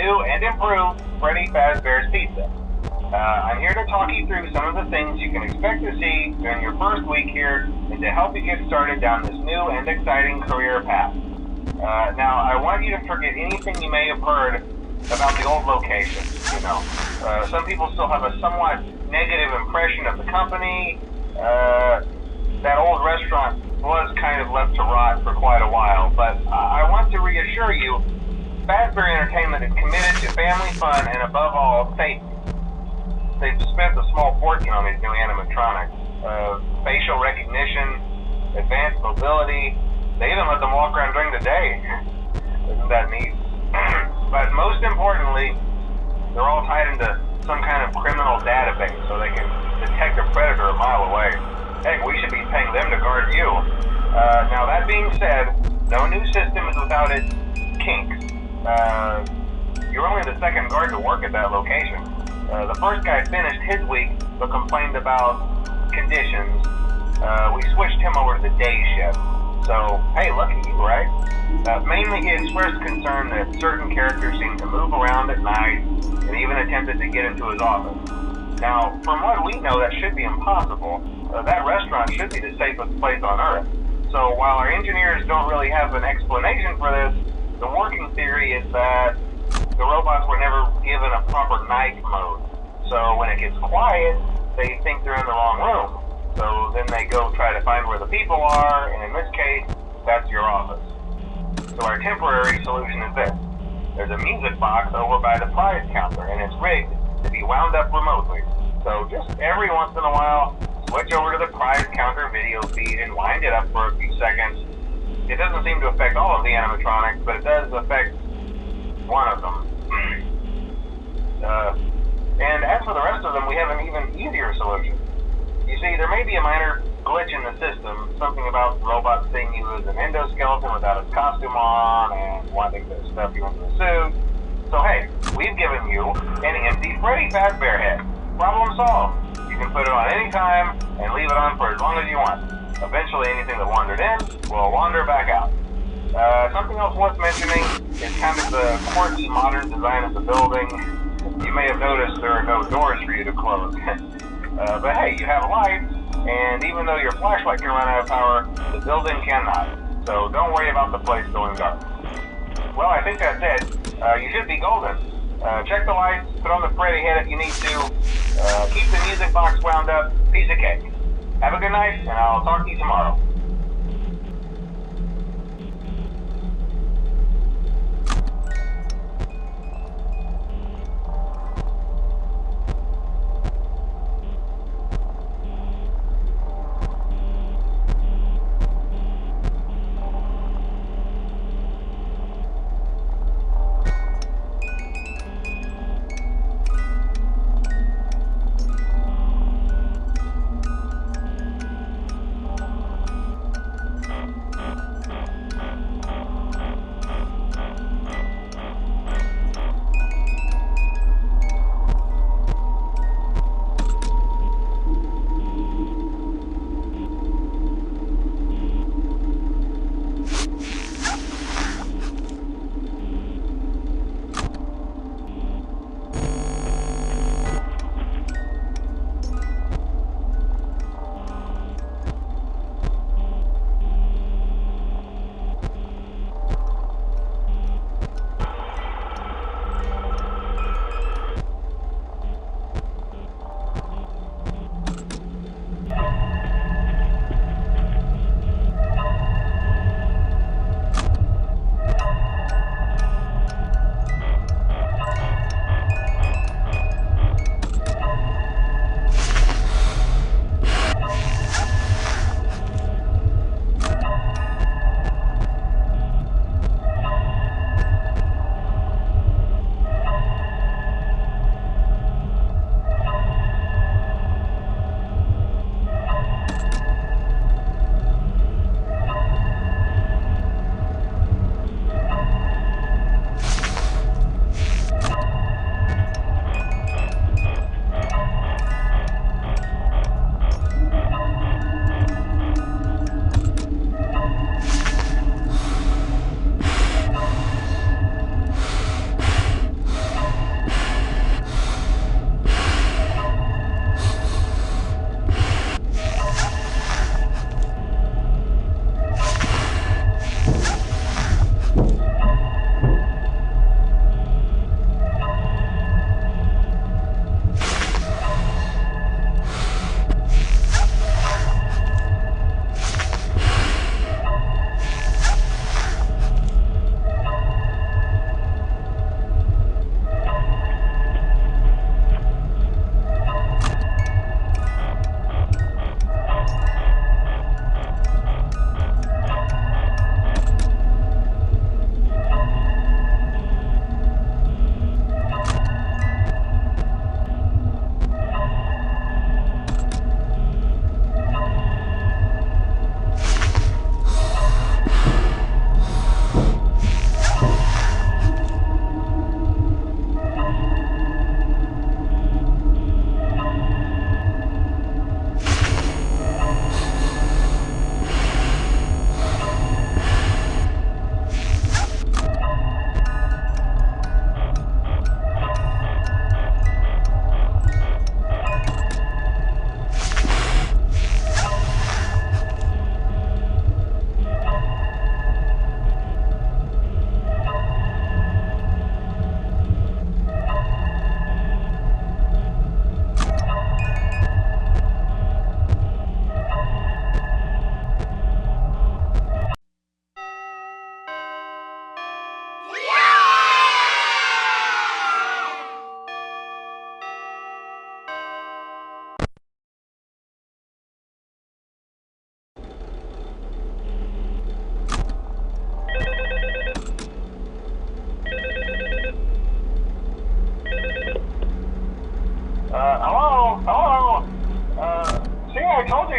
new and improved Freddy Fazbear's Pizza. I'm here to talk you through some of the things you can expect to see during your first week here and to help you get started down this new and exciting career path. Now, I want you to forget anything you may have heard about the old location. Some people still have a somewhat negative impression of the company. That old restaurant was kind of left to rot for quite a while, but I want to reassure you, Fazbear Entertainment is committed to family fun and above all, safety. They've spent a small fortune on these new animatronics. Facial recognition, advanced mobility. They even let them walk around during the day. Isn't that neat? But most importantly, they're all tied into some kind of criminal database so they can detect a predator a mile away. Heck, we should be paying them to guard you. Now that being said, no new system is without its kinks. You're only the second guard to work at that location. The first guy finished his week but complained about conditions. We switched him over to the day shift. So, hey, lucky you, right? Mainly he expressed concern that certain characters seemed to move around at night and even attempted to get into his office. Now, from what we know, that should be impossible. That restaurant should be the safest place on Earth. So while our engineers don't really have an explanation for this, the working theory is that the robots were never given a proper night mode. So when it gets quiet, they think they're in the wrong room. So then they go try to find where the people are, and in this case, that's your office. So our temporary solution is this. There's a music box over by the prize counter, and it's rigged to be wound up remotely. So just every once in a while, switch over to the prize counter video feed and wind it up for a few seconds. It doesn't seem to affect all of the animatronics, but it does affect one of them. And as for the rest of them, we have an even easier solution. You see, there may be a minor glitch in the system, something about robots seeing you as an endoskeleton without its costume on and wanting to stuff you into a suit. So hey, we've given you an empty Freddy Fazbear head. Problem solved. You can put it on any time and leave it on for as long as you want. Eventually anything that wandered in will wander back out. Something else worth mentioning is kind of the quirky modern design of the building. You may have noticed there are no doors for you to close. But hey, you have lights, and even though your flashlight can run out of power, the building cannot. So don't worry about the place going dark. Well, I think that's it. You should be golden. Check the lights, put on the Freddy head if you need to. Keep the music box wound up. Piece of cake. Have a good night, and I'll talk to you tomorrow.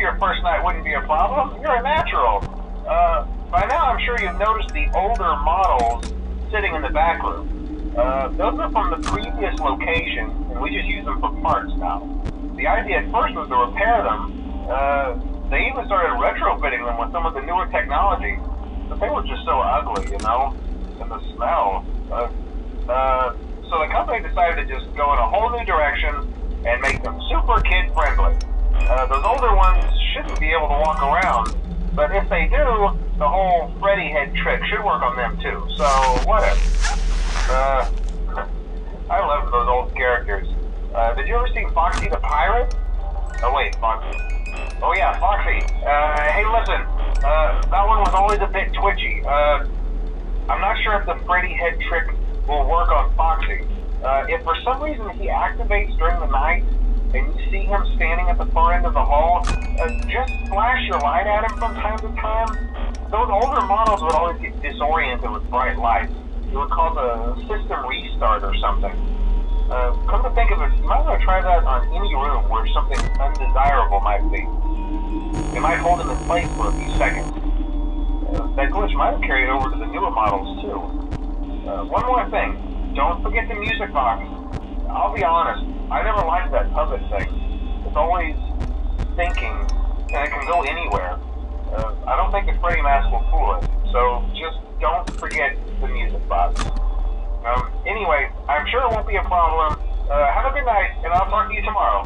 your first night wouldn't be a problem. You're a natural. By now, I'm sure you've noticed the older models sitting in the back room. Those are from the previous location, and we just use them for parts now. The idea at first was to repair them. They even started retrofitting them with some of the newer technology, but they were just so ugly, you know, and the smell. So the company decided to just go in a whole new direction and make them super kid-friendly. Those older ones shouldn't be able to walk around, but if they do, the whole Freddy head trick should work on them too, so whatever. I love those old characters. Did you ever see Foxy the Pirate? Oh wait, Foxy. Oh yeah, Foxy. Hey listen, that one was always a bit twitchy. I'm not sure if the Freddy head trick will work on Foxy. If for some reason he activates during the night, and you see him standing at the far end of the hall, just flash your light at him from time to time. Those older models would always get disoriented with bright lights. It would cause a system restart or something. Come to think of it, you might want to try that on any room where something undesirable might be. It might hold him in place for a few seconds. That glitch might have carried over to the newer models too. One more thing, don't forget the music box. I'll be honest, I never liked that puppet thing. It's always thinking, and it can go anywhere. I don't think the Freddy mask will fool it, so just don't forget the music box. Anyway, I'm sure it won't be a problem. Have a good night, and I'll talk to you tomorrow.